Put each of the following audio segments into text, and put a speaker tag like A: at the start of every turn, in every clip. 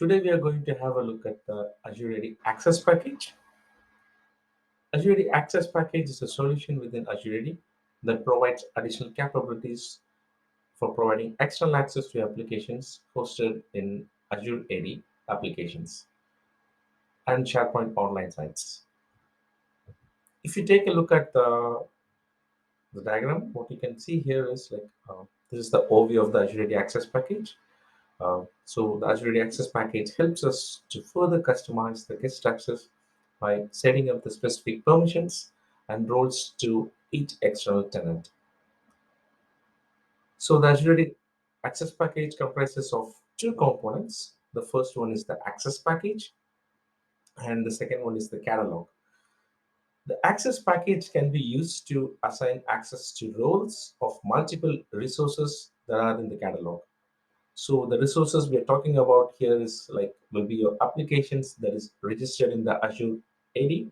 A: Today we are going to have a look at the Azure AD Access Package. Azure AD Access Package is a solution within Azure AD that provides additional capabilities for providing external access to applications hosted in Azure AD applications and SharePoint online sites. If you take a look at the diagram, what you can see here is this is the overview of the Azure AD Access Package. So the Azure AD Access Package helps us to further customize the guest access by setting up the specific permissions and roles to each external tenant. So the Azure AD Access Package comprises of two components. The first one is the Access Package, and the second one is the Catalog. The Access Package can be used to assign access to roles of multiple resources that are in the catalog. So the resources we are talking about here is will be your applications that is registered in the Azure AD,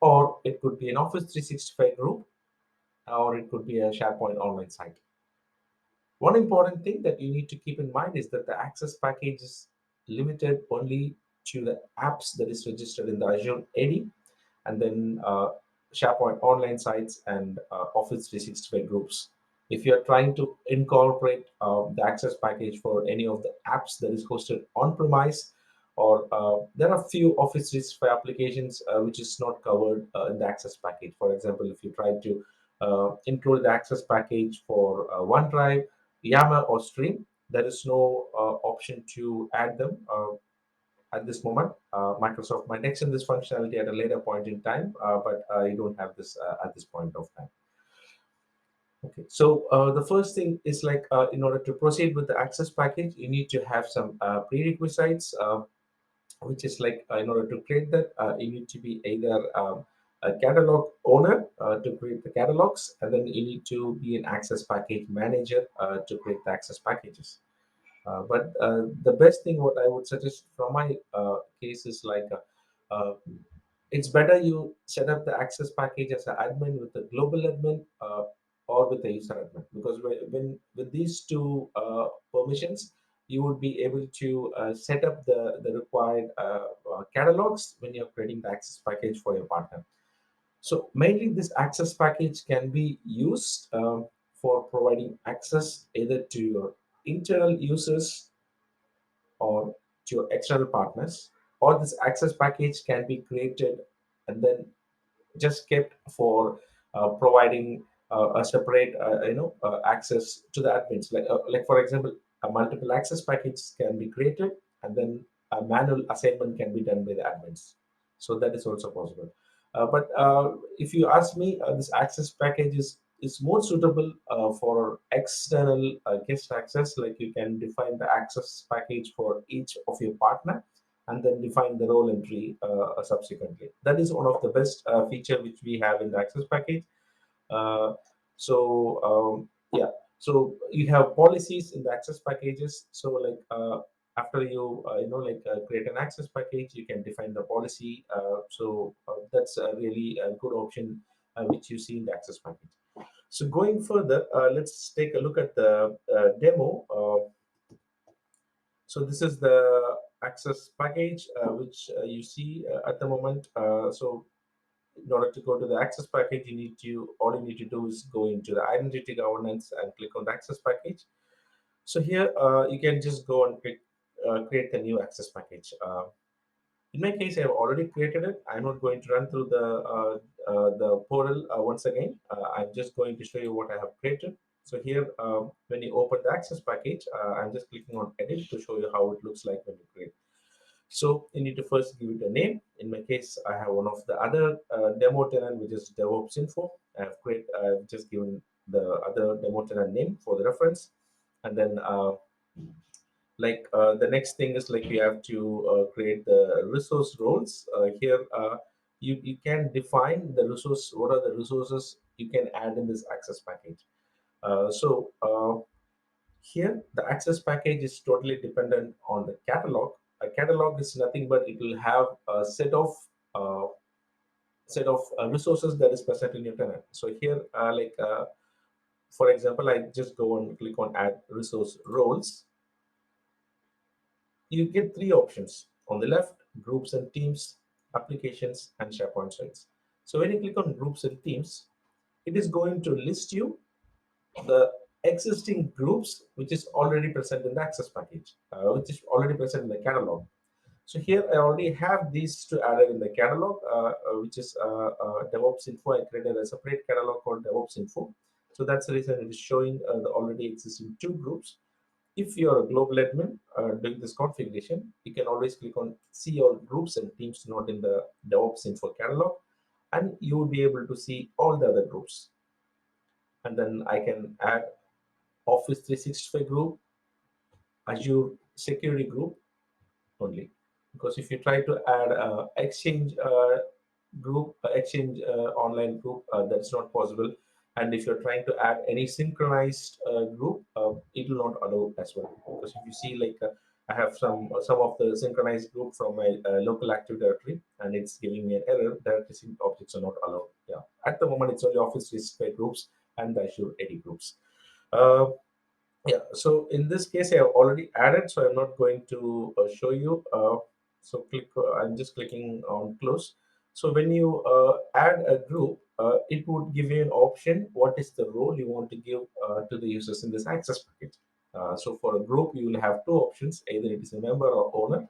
A: or it could be an Office 365 group, or it could be a SharePoint online site. One important thing that you need to keep in mind is that the access package is limited only to the apps that is registered in the Azure AD, and then SharePoint online sites and Office 365 groups. If you're trying to incorporate the access package for any of the apps that is hosted on premise, or there are few Office 365 applications which is not covered in the access package. For example, if you try to include the access package for OneDrive, Yammer, or Stream, there is no option to add them at this moment. Microsoft might extend this functionality at a later point in time, but you don't have this at this point of time. Okay, so the first thing is in order to proceed with the access package, you need to have some prerequisites, which is in order to create that, you need to be either a catalog owner to create the catalogs, and then you need to be an access package manager to create the access packages. But the best thing what I would suggest from my case is uh, it's better you set up the access package as an admin with a global admin or with a user admin, because when with these two permissions, you would be able to set up the required catalogs when you're creating the access package for your partner. So mainly this access package can be used for providing access either to your internal users or to your external partners, or this access package can be created and then just kept for providing a separate access to the admins. Like for example, a multiple access package can be created, and then a manual assignment can be done by the admins. So that is also possible. But if you ask me, this access package is more suitable for external guest access. Like you can define the access package for each of your partner, and then define the role entry subsequently. That is one of the best feature which we have in the access package. Uh, yeah, so you have policies in the access packages. So after you create an access package, you can define the policy. That's a really a good option which you see in the access package. So going further, let's take a look at the demo. So this is the access package which you see at the moment. So in order to go to the access package, all you need to do is go into the identity governance and click on the access package. So here you can just go and click create the new access package. In my case, I have already created it. I'm not going to run through the portal once again. I'm just going to show you what I have created. So here, when you open the access package, I'm just clicking on edit to show you how it looks like when you create. So you need to first give it a name. In my case, I have one of the other demo tenant, which is DevOps Info. I've just given the other demo tenant name for the reference, and then the next thing is you have to create the resource roles. Here you can define the resource. What are the resources you can add in this access package? Here the access package is totally dependent on the catalog. A catalog is nothing but it will have a uh, set of resources that is present in your tenant. So here for example, I just go and click on add resource roles. you get three options. On the left, groups and teams, applications, and SharePoint sites. So when you click on groups and teams, it is going to list you the existing groups which is already present in the access package, which is already present in the catalog. So here I already have these two added in the catalog, which is DevOps Info. I created a separate catalog called DevOps Info. So that's the reason it is showing the already existing two groups. If you're a global admin doing this configuration, you can always click on see all groups and teams not in the DevOps Info catalog, and you will be able to see all the other groups. And then I can add Office 365 group, Azure security group only. Because if you try to add Exchange group, Exchange online group, that's not possible. And if you're trying to add any synchronized group, it will not allow as well. Because if you see, like I have some of the synchronized group from my local Active Directory, and it's giving me an error. Directory sync objects are not allowed. Yeah, at the moment it's only Office 365 groups and the Azure AD groups. Uh, yeah, so in this case, I have already added, so I'm not going to show you. So I'm just clicking on close. So when you add a group, it would give you an option. What is the role you want to give to the users in this access package? So for a group, you will have two options: either it is a member or owner.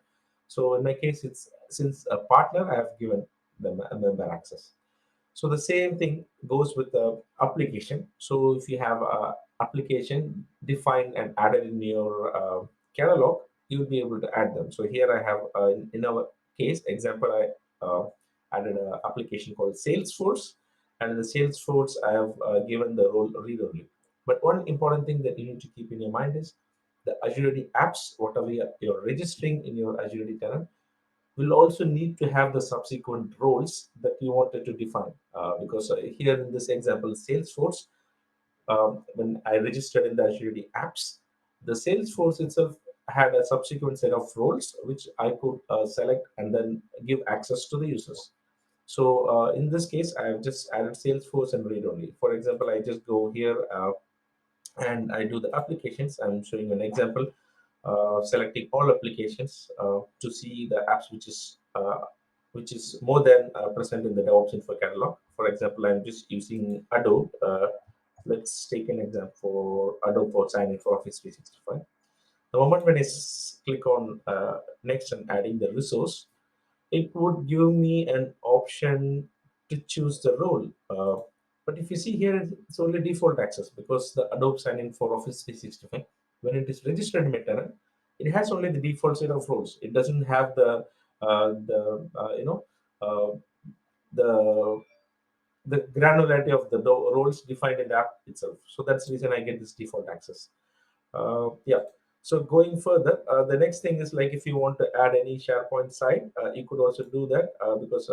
A: So in my case, it's since a partner, I have given them a member access. So the same thing goes with the application. So if you have a application defined and added in your catalog, you'll be able to add them. So here I have in our case example, I added an application called Salesforce, and in the Salesforce I have given the role read only. But one important thing that you need to keep in your mind is the Azure AD apps, whatever you're registering in your Azure AD tenant, will also need to have the subsequent roles that you wanted to define. Because here in this example, Salesforce, when I registered in the Azure AD apps, the Salesforce itself had a subsequent set of roles which I could select and then give access to the users. So in this case, I have just added Salesforce and read only. For example, I just go here and I do the applications. I'm showing an example, selecting all applications to see the apps which is more than present in the DevOps Info catalog. For example, I'm just using Adobe. Let's take an example for Adobe for signing for Office 365. The moment when I click on next and adding the resource, it would give me an option to choose the role. But if you see here, it's only default access because the Adobe sign-in for Office 365, when it is registered in my tenant, it has only the default set of roles. It doesn't have the uh, the the granularity of the roles defined in the app itself. So that's the reason I get this default access. Yeah. So going further, the next thing is like if you want to add any SharePoint site, you could also do that because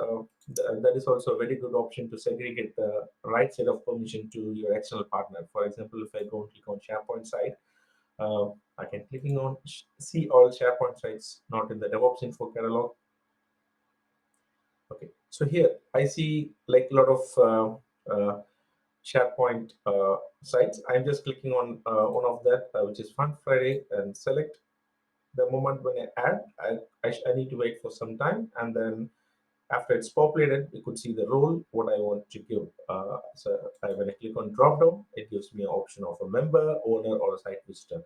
A: that is also a very good option to segregate the right set of permission to your external partner. For example, if I go and click on SharePoint site, uh, I can clicking on see all SharePoint sites not in the DevOps info catalog. Okay, so here I see like a lot of SharePoint sites. I'm just clicking on one of that, which is Fun Friday, and select. The moment when I add, I need to wait for some time, and then after it's populated, you could see the role what I want to give. When I click on drop down, it gives me an option of a member, owner, or a site visitor.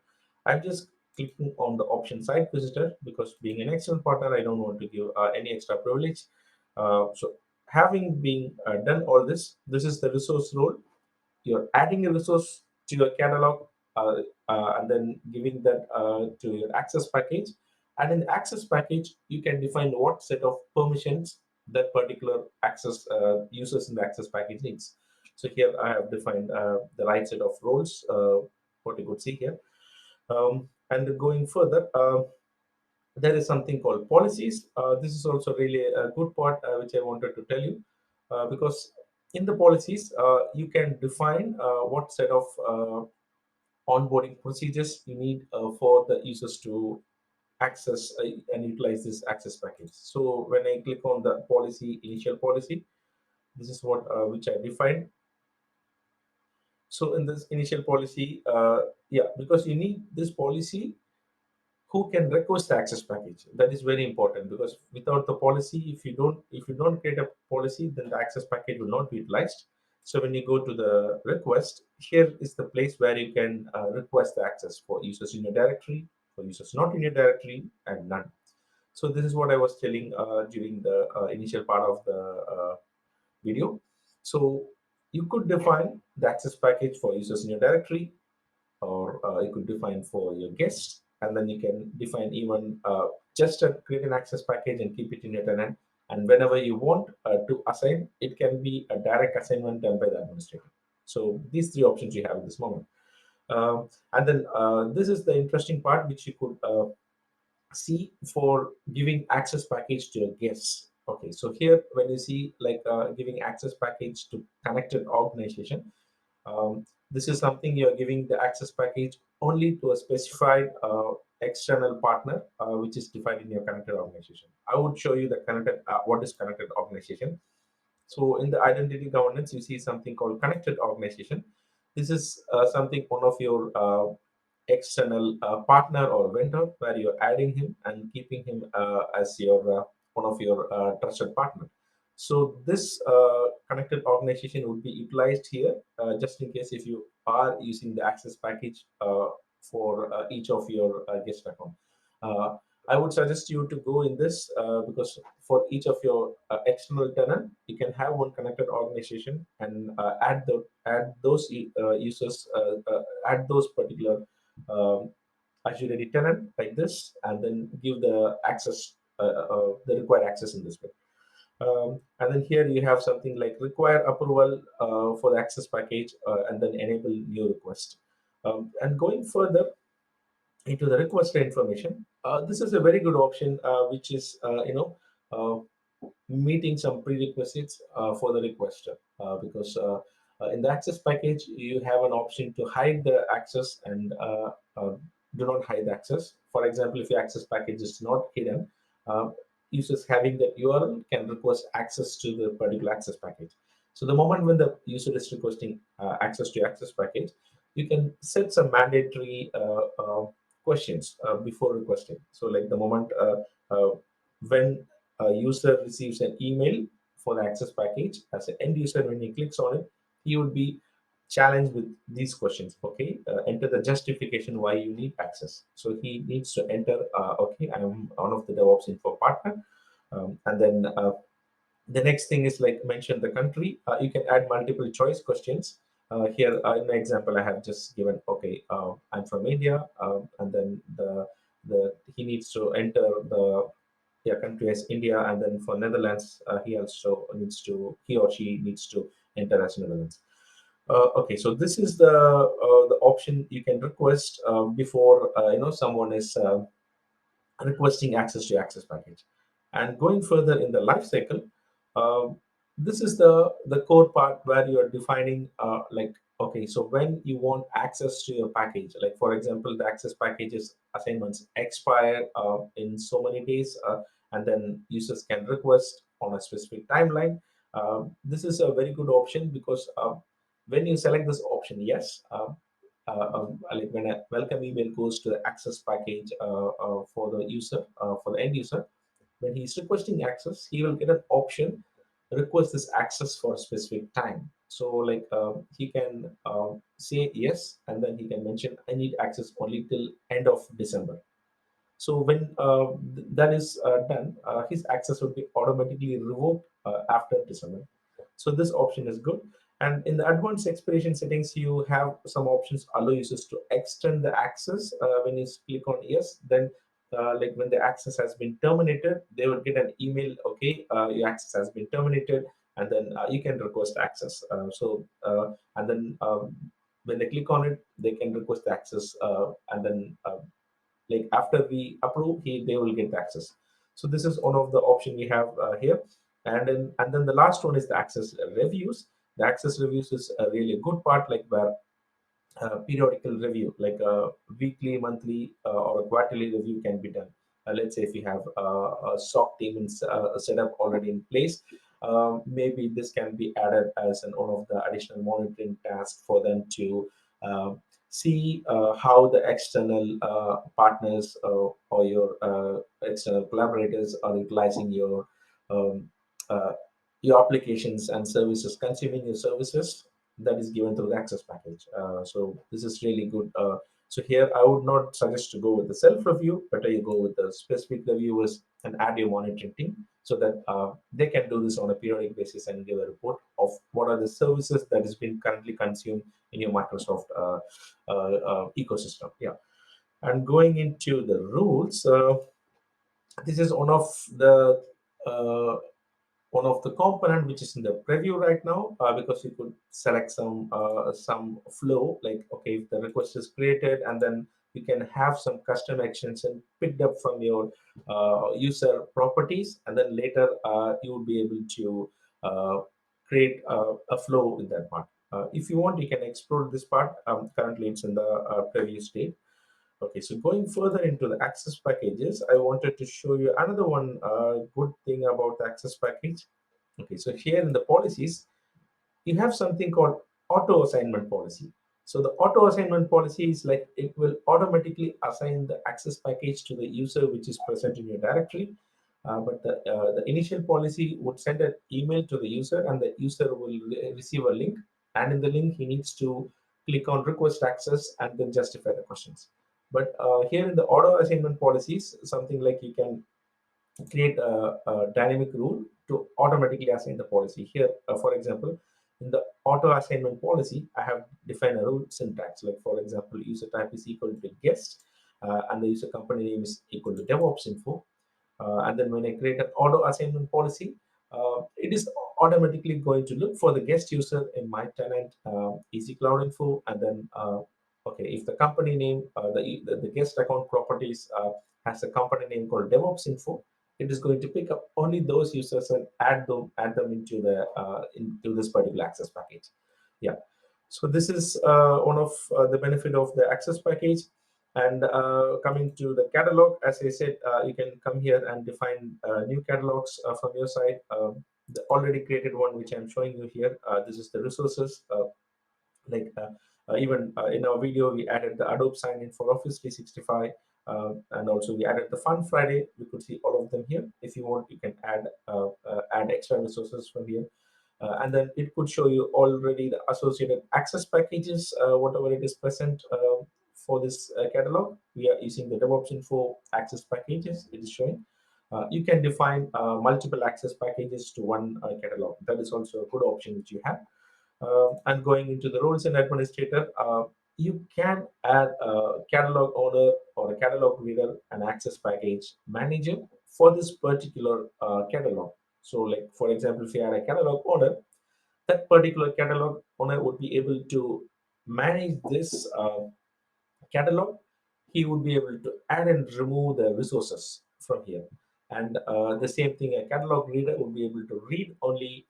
A: I'm just clicking on the option site visitor because being an external partner, I don't want to give any extra privilege. So having been done all this, this is the resource role. You're adding a resource to your catalog and then giving that to your access package. And in the access package, you can define what set of permissions that particular access users in the access package needs. So here I have defined the right set of roles, what you could see here. And going further, there is something called policies. This is also really a good part which I wanted to tell you because in the policies you can define what set of onboarding procedures you need for the users to access and utilize this access package. So when I click on the policy, initial policy, this is what which I defined. So in this initial policy, yeah, because you need this policy who can request the access package. That is very important, because without the policy, if you don't create a policy, then the access package will not be utilized. So when you go to the request, here is the place where you can request the access for users in your directory, for users not in your directory, and none. So this is what I was telling during the initial part of the video. So you could define the access package for users in your directory, or you could define for your guests, and then you can define even just create an access package and keep it in your tenant. And whenever you want to assign, it can be a direct assignment done by the administrator. So these three options you have at this moment. And then this is the interesting part, which you could see for giving access package to your guests. Okay, so here when you see like giving access package to connected organization, this is something you're giving the access package only to a specified external partner, which is defined in your connected organization. I would show you the connected, what is connected organization. So in the identity governance, you see something called connected organization. This is something one of your external partner or vendor, where you're adding him and keeping him as your one of your trusted partner. So this connected organization would be utilized here, just in case if you are using the access package for each of your guest account. Uh, I would suggest you to go in this, because for each of your external tenant, you can have one connected organization and add those users, add those particular um, Azure AD tenant like this, and then give the access, the required access in this way. And then here you have something like require approval for the access package, and then enable new request. And going further into the requester information, this is a very good option, which is uh, meeting some prerequisites for the requester, because in the access package you have an option to hide the access and do not hide the access. For example, if your access package is not hidden, uh, users having that URL can request access to the particular access package. So the moment when the user is requesting access to your access package, you can set some mandatory questions before requesting. So like the moment when a user receives an email for the access package, as an end user, when he clicks on it, he would be challenged with these questions. Okay, enter the justification why you need access. So he needs to enter, okay, I am one of the DevOps info partner. And then the next thing is like mention the country. You can add multiple choice questions. Here in my example, I have just given, okay, I'm from India, and then the he needs to enter the, yeah, country as India, and then for Netherlands, he or she needs to enter as Netherlands. Okay, so this is the option you can request before someone is requesting access to access package. And going further in the life cycle, um, this is the core part where you are defining, like, okay, so when you want access to your package, like for example, the access packages assignments expire in so many days, and then users can request on a specific timeline. This is a very good option, because when you select this option, yes, like when a welcome email goes to the access package for the user, for the end user, when he's requesting access, he will get an option request this access for a specific time. So like he can say yes, and then he can mention I need access only till end of December. So when that is done, his access will be automatically revoked after December. So this option is good. And in the advanced expiration settings, you have some options allow users to extend the access. When you click on yes, then like when the access has been terminated, they will get an email. Okay, your access has been terminated, and then you can request access. And then when they click on it, they can request access, and then like after we approve, they will get access. So this is one of the option we have here. And then the last one is the access reviews. The access reviews is a really good part, like where periodical review, like a weekly, monthly, or a quarterly review can be done. Let's say if you have a SOC team set up already in place, maybe this can be added as one of the additional monitoring tasks for them to see how the external partners or your external collaborators are utilizing um, uh, your applications and services, consuming your services that is given through the access package. So this is really good. So here I would not suggest to go with the self review. Better you go with the specific reviewers and add your monitoring team so that they can do this on a periodic basis and give a report of what are the services that is being currently consumed in your Microsoft ecosystem. Yeah, and going into the rules, this is uh, one of the component which is in the preview right now, because you could select some flow, like okay, if the request is created, and then you can have some custom actions and picked up from your user properties, and then later you will be able to uh, create a flow in that part. If you want, you can explore this part. Currently it's in the preview state. Okay, so going further into the access packages, I wanted to show you another one good thing about the access package. Okay, so here in the policies, you have something called auto assignment policy. So the auto assignment policy is like it will automatically assign the access package to the user which is present in your directory. But the initial policy would send an email to the user, and the user will receive a link. And in the link, he needs to click on request access and then justify the questions. But here in the auto assignment policies, something like you can create a dynamic rule to automatically assign the policy. Here, for example, in the auto assignment policy, I have defined a rule syntax. Like for example, user type is equal to guest, and the user company name is equal to DevOps info. And then when I create an auto assignment policy, it is automatically going to look for the guest user in my tenant easy cloud info, and then okay, if the company name, the guest account properties has a company name called DevOps info, it is going to pick up only those users and add them into into this particular access package. Yeah. So this is one of the benefit of the access package. And coming to the catalog, as I said, you can come here and define new catalogs from your side. The already created one, which I'm showing you here, this is the resources. Like even in our video, we added the Adobe sign-in for Office 365, and also we added the Fun Friday. We could see all of them here. If you want, you can add extra resources from here. And then it could show you already the associated access packages, whatever it is present for this catalog. We are using the DevOps info access packages. It is showing. You can define multiple access packages to one catalog. That is also a good option which you have. And going into the roles and administrator, you can add a catalog owner or a catalog reader and access package manager for this particular catalog. So, like for example, if you are a catalog owner, that particular catalog owner would be able to manage this catalog. He would be able to add and remove the resources from here. And the same thing, a catalog reader would be able to read only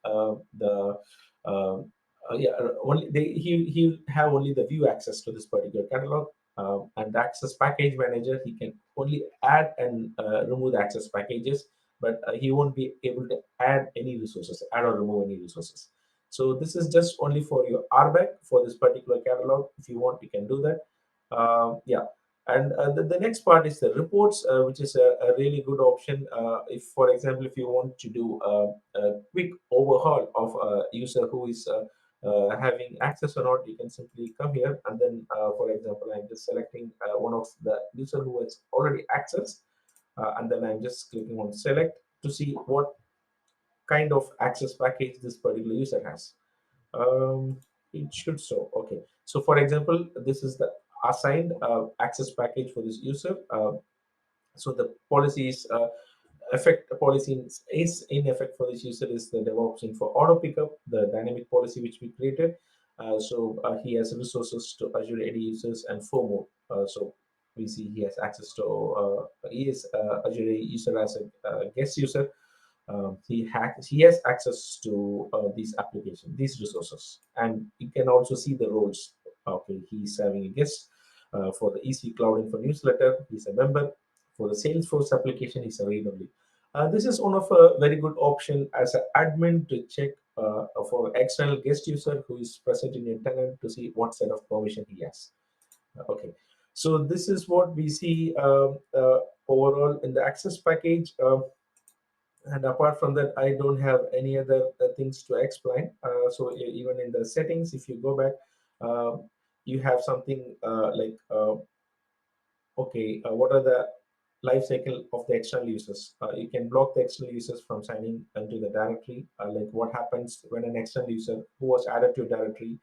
A: the yeah, only he have only the view access to this particular catalog. And the access package manager, he can only add and remove the access packages, but he won't be able to add or remove any resources. So this is just only for your RBAC for this particular catalog. If you want, you can do that. Yeah, and the next part is the reports, which is a really good option. If, for example, if you want to do a quick overhaul of a user who is having access or not, you can simply come here and then, for example, I'm just selecting one of the user who has already access, and then I'm just clicking on select to see what kind of access package this particular user has. um, it should show. Okay. So for example, this is the assigned access package for this user. So the policy is effect policy is in effect for this user is the DevOps info auto pickup, the dynamic policy which we created. So he has resources to Azure AD users and four more. So we see he has access to he is Azure AD user as a guest user. He has access to these applications, these resources, and you can also see the roles. Okay, he's having a guest for the EC Cloud Info newsletter. He's a member for the Salesforce application. He's a read only. This is one of a very good option as an admin to check for external guest user who is present in your tenant to see what set of permission he has. Okay, so this is what we see overall in the access package. And apart from that, I don't have any other things to explain. So even in the settings, if you go back, uh, you have something like okay, what are the life cycle of the external users? You can block the external users from signing into the directory. Like what happens when an external user who was added to a directory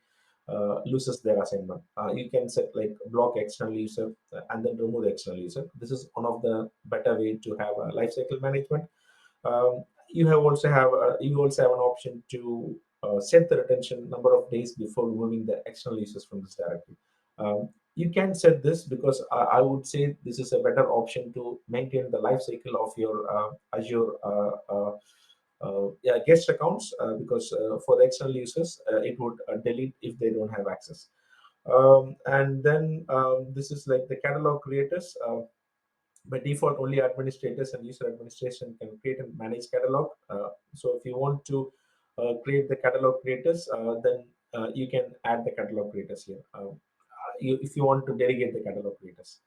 A: loses their assignment. You can set like block external user and then remove the external user. This is one of the better way to have a life cycle management. You also have an option to set the retention number of days before removing the external users from this directory. You can set this because I would say this is a better option to maintain the life cycle of your Azure yeah, guest accounts because for the external users, it would delete if they don't have access. And then this is like the catalog creators. By default, only administrators and user administration can create and manage catalog. So if you want to create the catalog creators, then you can add the catalog creators here. If you want to delegate the catalog creators.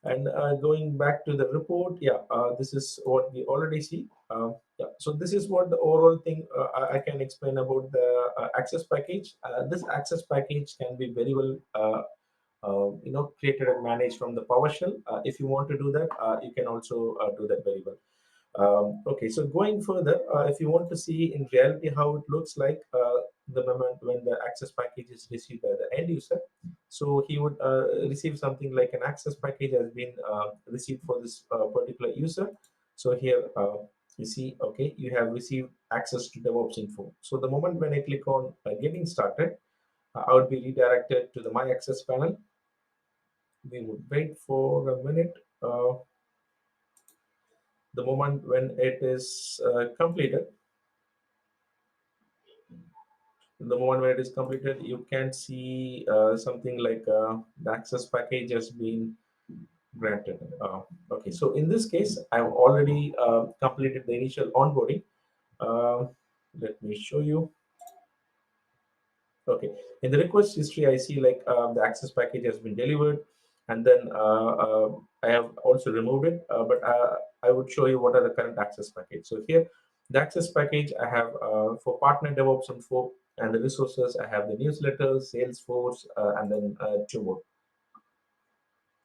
A: And going back to the report, yeah, this is what we already see. Yeah, so this is what the overall thing I can explain about the access package. This access package can be very well created and managed from the PowerShell. If you want to do that, you can also do that very well. Okay, so going further, if you want to see in reality how it looks like the moment when the access package is received by the end user, so he would receive something like an access package has been received for this particular user. So here you see, okay, you have received access to DevOps info. So the moment when I click on getting started, I would be redirected to the My Access panel. We would wait for a minute. The moment when it is completed, the moment when it is completed, you can see something like the access package has been granted. Okay, so in this case, I've already completed the initial onboarding. Uh, Let me show you. Okay, in the request history, I see like the access package has been delivered, and then I have also removed it. But I would show you what are the current access package. So here, the access package I have for partner DevOps info and the resources. I have the newsletter, Salesforce, and then two more.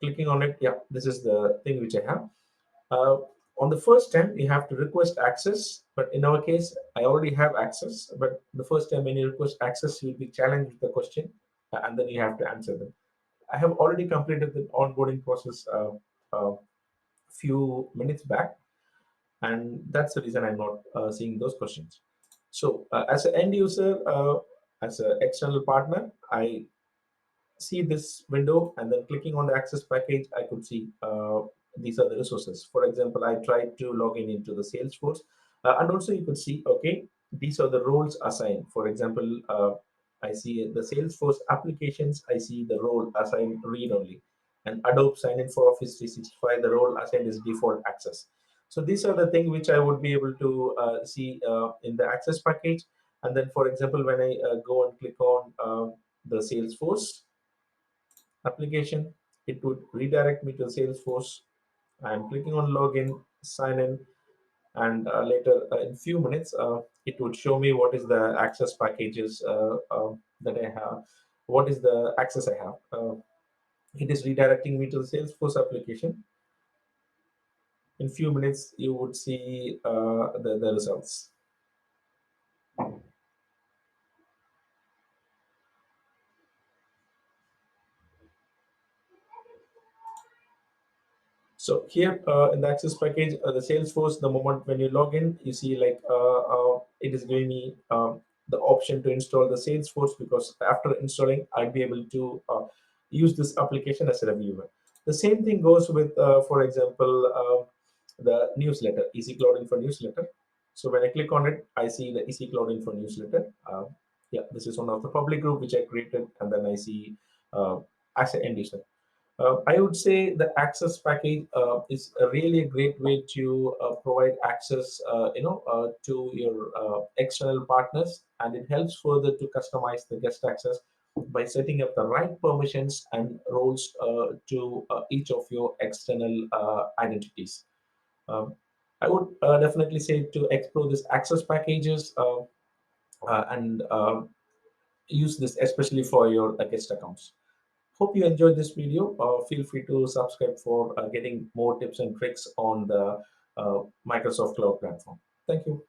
A: Clicking on it, yeah, this is the thing which I have. Uh, on the first time, you have to request access, but in our case, I already have access. But the first time when you request access, you'll be challenged with the question, and then you have to answer them. I have already completed the onboarding process a few minutes back, and that's the reason I'm not seeing those questions. So, as an end user, as an external partner, I see this window and then clicking on the access package, I could see these are the resources. For example, I tried to log in into the Salesforce, and also you could see, okay, these are the roles assigned. For example, I see the Salesforce applications, I see the role assigned read only. And Adobe sign in for Office 365, the role assigned is default access. So these are the things which I would be able to see in the access package. And then, for example, when I go and click on the Salesforce, application, it would redirect me to Salesforce. I'm clicking on login, sign in, and later in few minutes, it would show me what is the access packages that I have, what is the access I have. It is redirecting me to the Salesforce application. In few minutes, you would see the results. So here in the access package, the Salesforce, the moment when you log in, you see like it is giving me the option to install the Salesforce because after installing, I'd be able to use this application as a reviewer. The same thing goes with, for example, the newsletter, Easy Cloud Info newsletter. So when I click on it, I see the Easy Cloud Info newsletter. Yeah, this is one of the public group which I created, and then I see as an end user. I would say the access package is a really a great way to provide access, to your external partners, and it helps further to customize the guest access. by setting up the right permissions and roles to each of your external identities. Um, I would definitely say to explore this access packages and use this especially for your guest accounts. Hope you enjoyed this video. Feel free to subscribe for getting more tips and tricks on the Microsoft Cloud Platform. Thank you.